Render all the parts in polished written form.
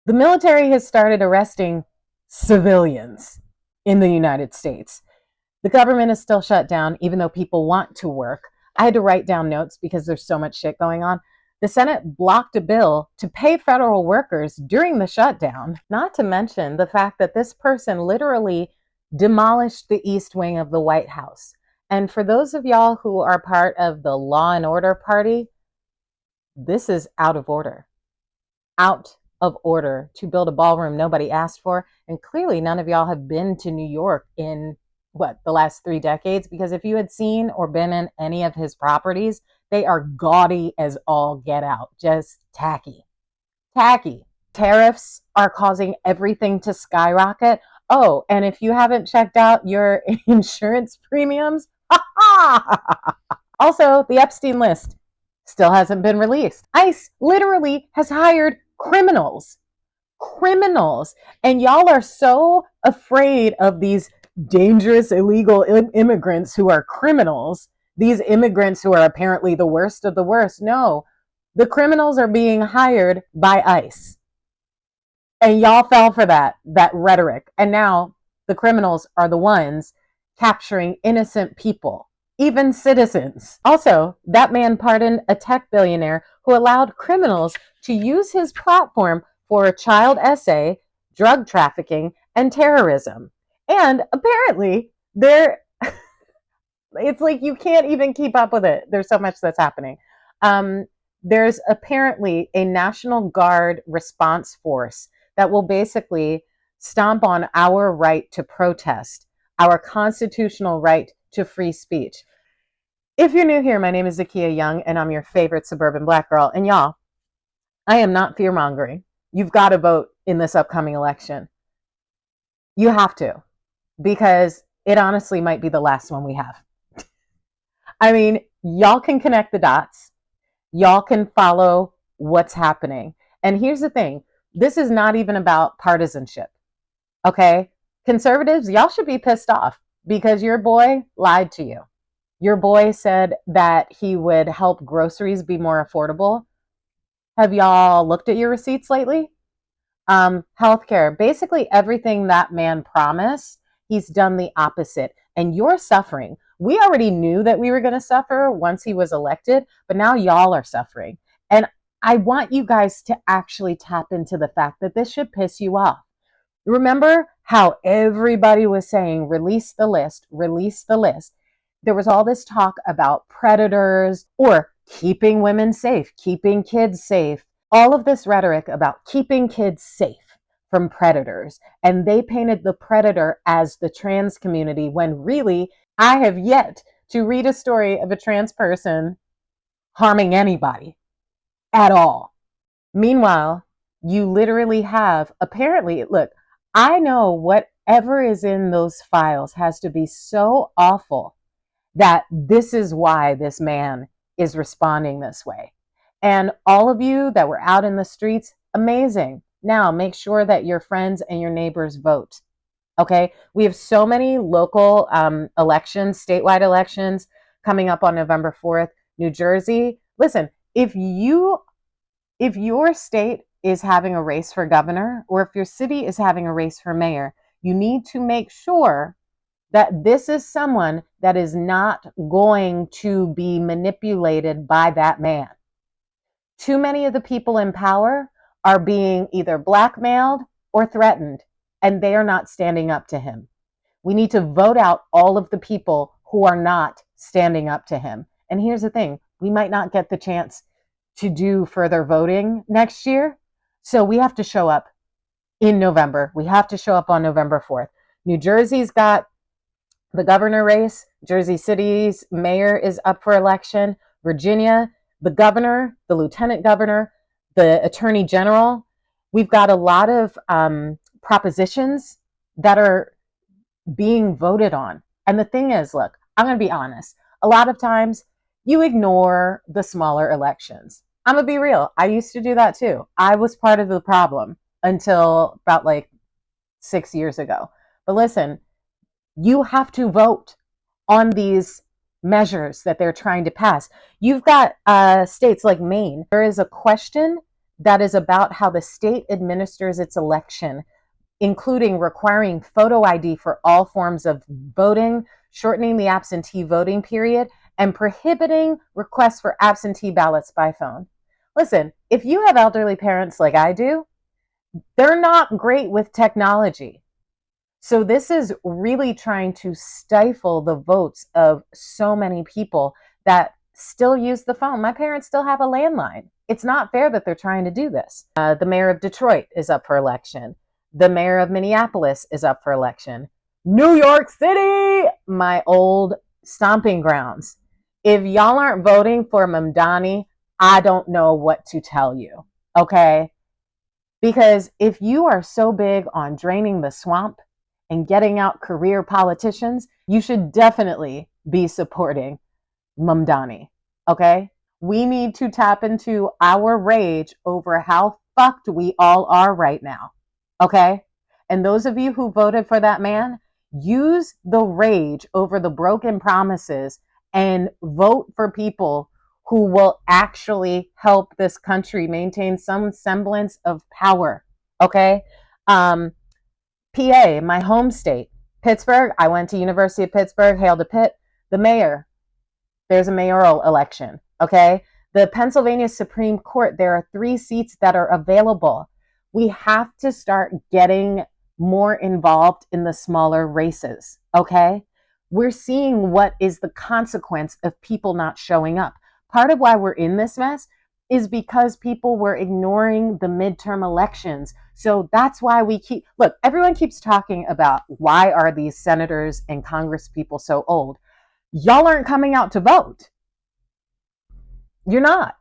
The military has started arresting civilians in the United States. The government is still shut down, even though people want to work. I had to write down notes because there's so much shit going on. The Senate blocked a bill to pay federal workers during the shutdown, not to mention the fact that this person literally demolished the East Wing of the White House. And for those of y'all who are part of the Law and Order Party, this is out of order. Out of order to build a ballroom nobody asked for. And clearly, none of y'all have been to New York in the last 3 decades? Because if you had seen or been in any of his properties, they are gaudy as all get out. Just tacky. Tacky. Tariffs are causing everything to skyrocket. Oh, and if you haven't checked out your insurance premiums, also, the Epstein list still hasn't been released. ICE literally has hired criminals. Criminals. And y'all are so afraid of these dangerous illegal immigrants who are criminals, these immigrants who are apparently the worst of the worst. No, the criminals are being hired by ICE. And y'all fell for that rhetoric. And now the criminals are the ones capturing innocent people, even citizens. Also, that man pardoned a tech billionaire who allowed criminals to use his platform for child essay, drug trafficking, and terrorism. And apparently, it's like you can't even keep up with it. There's so much that's happening. There's apparently a National Guard response force that will basically stomp on our right to protest, our constitutional right to free speech. If you're new here, my name is Zakia Young, and I'm your favorite suburban black girl. And y'all, I am not fear-mongering. You've got to vote in this upcoming election. You have to, because it honestly might be the last one we have. I mean, y'all can connect the dots. Y'all can follow what's happening. And here's the thing. This is not even about partisanship. Okay? Conservatives, y'all should be pissed off because your boy lied to you. Your boy said that he would help groceries be more affordable. Have y'all looked at your receipts lately? Healthcare, basically everything that man promised, he's done the opposite. And you're suffering. We already knew that we were going to suffer once he was elected, but now y'all are suffering. And I want you guys to actually tap into the fact that this should piss you off. Remember how everybody was saying, release the list, release the list. There was all this talk about predators or keeping women safe, keeping kids safe, all of this rhetoric about keeping kids safe from predators. And they painted the predator as the trans community when really I have yet to read a story of a trans person harming anybody at all. Meanwhile, you literally have, apparently, look, I know whatever is in those files has to be so awful that this is why this man is responding this way. And all of you that were out in the streets, amazing. Now make sure that your friends and your neighbors vote. Okay, we have so many local elections, statewide elections coming up on November 4th. New Jersey, listen, if your state is having a race for governor, or if your city is having a race for mayor, you need to make sure that this is someone that is not going to be manipulated by that man. Too many of the people in power are being either blackmailed or threatened, and they are not standing up to him. We need to vote out all of the people who are not standing up to him. And here's the thing, we might not get the chance to do further voting next year. So we have to show up in November. We have to show up on November 4th. New Jersey's got the governor race. Jersey City's mayor is up for election. Virginia, the governor, the lieutenant governor, the attorney general. We've got a lot of propositions that are being voted on. And the thing is, look, I'm going to be honest. A lot of times you ignore the smaller elections. I'm going to be real. I used to do that too. I was part of the problem until about 6 years ago. But listen, you have to vote on these measures that they're trying to pass. You've got states like Maine. There is a question that is about how the state administers its election, including requiring photo ID for all forms of voting, shortening the absentee voting period, and prohibiting requests for absentee ballots by phone. Listen, if you have elderly parents like I do, they're not great with technology. So this is really trying to stifle the votes of so many people that still use the phone. My parents still have a landline. It's not fair that they're trying to do this. The mayor of Detroit is up for election. The mayor of Minneapolis is up for election. New York City, my old stomping grounds. If y'all aren't voting for Mamdani, I don't know what to tell you. Okay? Because if you are so big on draining the swamp and getting out career politicians, you should definitely be supporting Mamdani. Okay? We need to tap into our rage over how fucked we all are right now. Okay? And those of you who voted for that man, use the rage over the broken promises and vote for people who will actually help this country maintain some semblance of power. Okay? PA, my home state, Pittsburgh. I went to University of Pittsburgh, hail to Pitt. The mayor, there's a mayoral election. Okay? The Pennsylvania Supreme Court, there are 3 seats that are available. We have to start getting more involved in the smaller races. Okay? We're seeing what is the consequence of people not showing up. Part of why we're in this mess is because people were ignoring the midterm elections. So that's why we keep, look, everyone keeps talking about why are these senators and Congress people so old? Y'all aren't coming out to vote. You're not.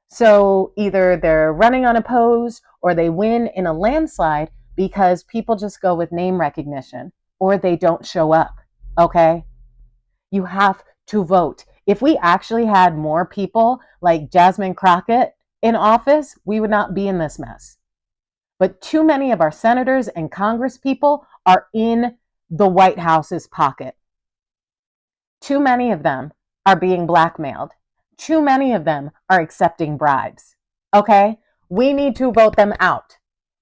So either they're running unopposed or they win in a landslide because people just go with name recognition or they don't show up. Okay? You have to vote. If we actually had more people like Jasmine Crockett in office, we would not be in this mess. But too many of our senators and Congress people are in the White House's pocket. Too many of them are being blackmailed. Too many of them are accepting bribes. Okay? We need to vote them out.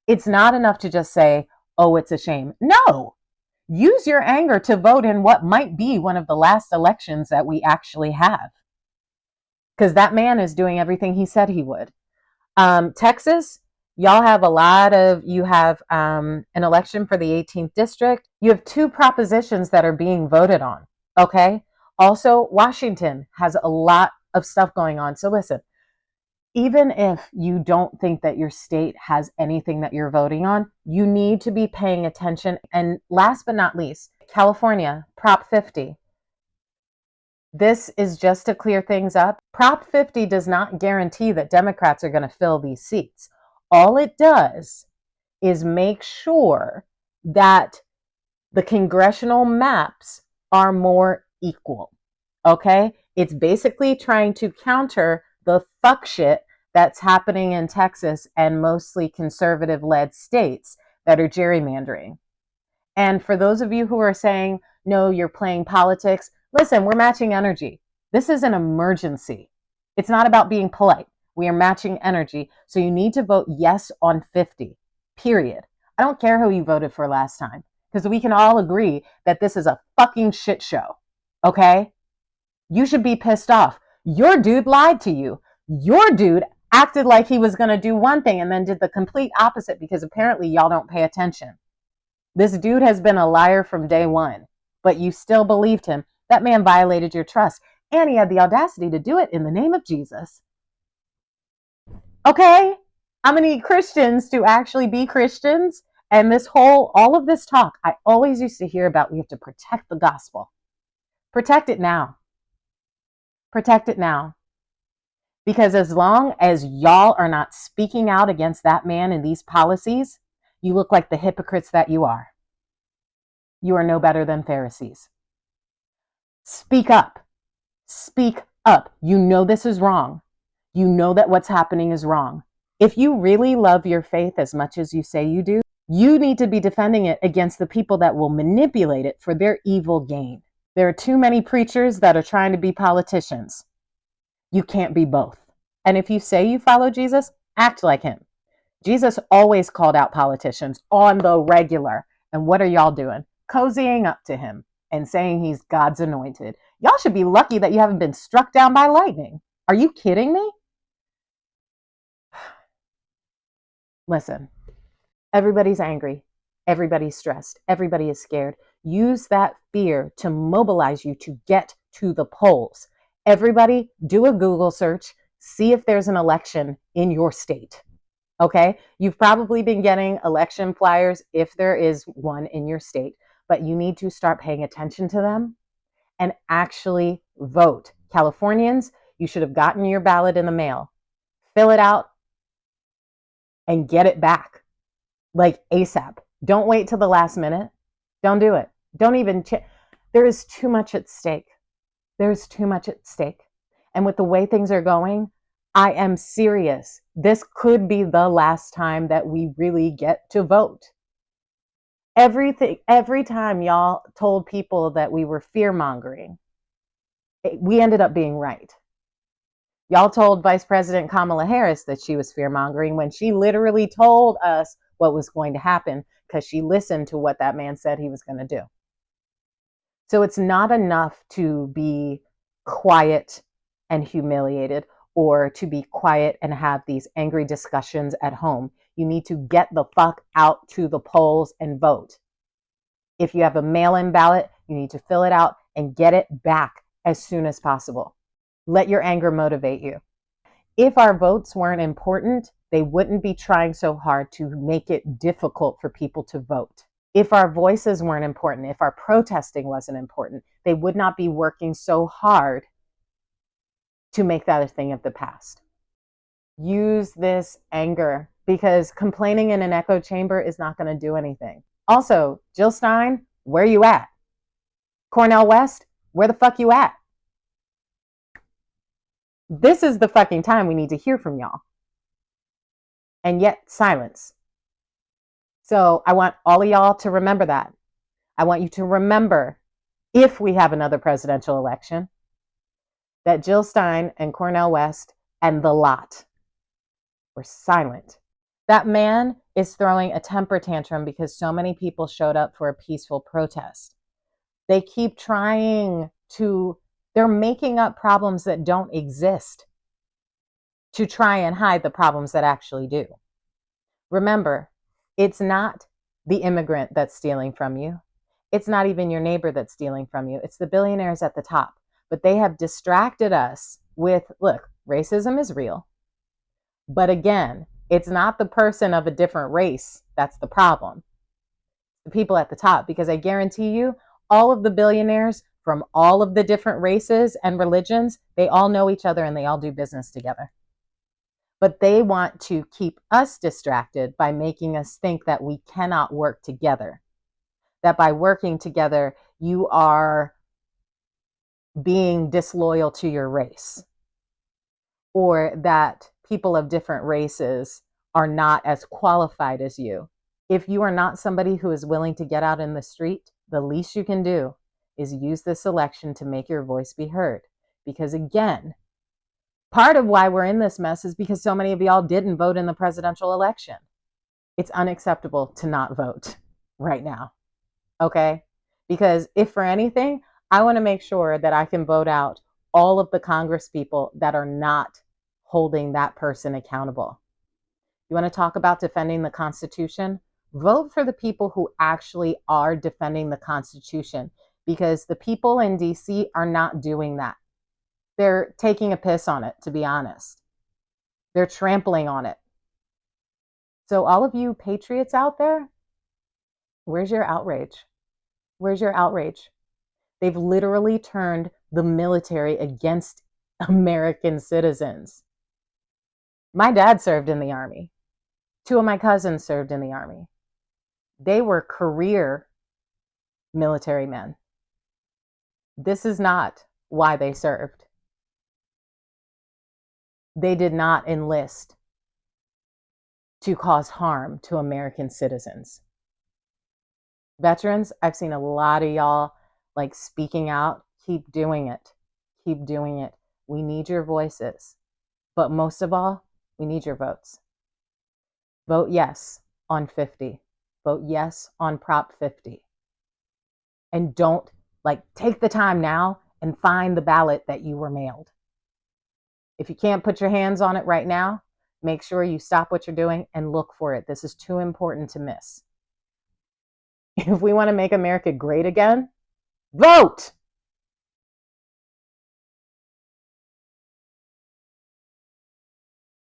It's not enough to just say, oh, it's a shame. No! Use your anger to vote in what might be one of the last elections that we actually have. Because that man is doing everything he said he would. Texas, y'all have you have an election for the 18th district. You have 2 propositions that are being voted on. Okay? Also, Washington has a lot of stuff going on. So listen, even if you don't think that your state has anything that you're voting on, you need to be paying attention. And last but not least, California, Prop 50. This is just to clear things up. Prop 50 does not guarantee that Democrats are going to fill these seats. All it does is make sure that the congressional maps are more equal. Okay? It's basically trying to counter the fuck shit that's happening in Texas and mostly conservative-led states that are gerrymandering. And for those of you who are saying, no, you're playing politics, listen, we're matching energy. This is an emergency. It's not about being polite. We are matching energy. So you need to vote yes on 50, period. I don't care who you voted for last time, because we can all agree that this is a fucking shit show. Okay? You should be pissed off. Your dude lied to you. Your dude acted like he was going to do one thing and then did the complete opposite because apparently y'all don't pay attention. This dude has been a liar from day one, but you still believed him. That man violated your trust, and he had the audacity to do it in the name of Jesus. Okay? I'm going to need Christians to actually be Christians. And all of this talk, I always used to hear about we have to protect the gospel. Protect it now. Protect it now. Because as long as y'all are not speaking out against that man and these policies, you look like the hypocrites that you are. You are no better than Pharisees. Speak up. Speak up. You know this is wrong. You know that what's happening is wrong. If you really love your faith as much as you say you do, you need to be defending it against the people that will manipulate it for their evil gain. There are too many preachers that are trying to be politicians. You can't be both. And if you say you follow Jesus, act like him. Jesus always called out politicians on the regular. And what are y'all doing? Cozying up to him and saying he's God's anointed. Y'all should be lucky that you haven't been struck down by lightning. Are you kidding me? Listen, everybody's angry. Everybody's stressed. Everybody is scared. Use that fear to mobilize you to get to the polls. Everybody, do a Google search. See if there's an election in your state. Okay. You've probably been getting election flyers if there is one in your state, but you need to start paying attention to them and actually vote. Californians, you should have gotten your ballot in the mail. Fill it out and get it back like ASAP. Don't wait till the last minute. Don't do it. Don't even there is too much at stake. There's too much at stake. And with the way things are going, I am serious. This could be the last time that we really get to vote. Every time y'all told people that we were fear mongering, we ended up being right. Y'all told Vice President Kamala Harris that she was fear mongering when she literally told us what was going to happen because she listened to what that man said he was going to do. So it's not enough to be quiet and humiliated or to be quiet and have these angry discussions at home. You need to get the fuck out to the polls and vote. If you have a mail-in ballot, you need to fill it out and get it back as soon as possible. Let your anger motivate you. If our votes weren't important, they wouldn't be trying so hard to make it difficult for people to vote. If our voices weren't important, if our protesting wasn't important, they would not be working so hard to make that a thing of the past. Use this anger because complaining in an echo chamber is not going to do anything. Also, Jill Stein, where you at? Cornel West, where the fuck you at? This is the fucking time we need to hear from y'all. And yet, silence. So I want all of y'all to remember that. I want you to remember, if we have another presidential election, that Jill Stein and Cornel West and the lot were silent. That man is throwing a temper tantrum because so many people showed up for a peaceful protest. They keep trying to, they're making up problems that don't exist to try and hide the problems that actually do. Remember, it's not the immigrant that's stealing from you. It's not even your neighbor that's stealing from you. It's the billionaires at the top. But they have distracted us with, look, racism is real. But again, it's not the person of a different race that's the problem. The people at the top, because I guarantee you, all of the billionaires from all of the different races and religions, they all know each other and they all do business together. But they want to keep us distracted by making us think that we cannot work together. That by working together, you are being disloyal to your race. Or that people of different races are not as qualified as you. If you are not somebody who is willing to get out in the street, the least you can do is use this election to make your voice be heard. Because again, part of why we're in this mess is because so many of y'all didn't vote in the presidential election. It's unacceptable to not vote right now. Okay? Because if for anything, I want to make sure that I can vote out all of the Congress people that are not holding that person accountable. You want to talk about defending the Constitution? Vote for the people who actually are defending the Constitution, because the people in DC are not doing that. They're taking a piss on it, to be honest. They're trampling on it. So all of you patriots out there, where's your outrage? Where's your outrage? They've literally turned the military against American citizens. My dad served in the Army. 2 of my cousins served in the Army. They were career military men. This is not why they served. They did not enlist to cause harm to American citizens. Veterans, I've seen a lot of y'all like speaking out. Keep doing it. Keep doing it. We need your voices. But most of all, we need your votes. Vote yes on 50. Vote yes on Prop 50. And don't take the time now and find the ballot that you were mailed. If you can't put your hands on it right now, make sure you stop what you're doing and look for it. This is too important to miss. If we want to make America great again, vote!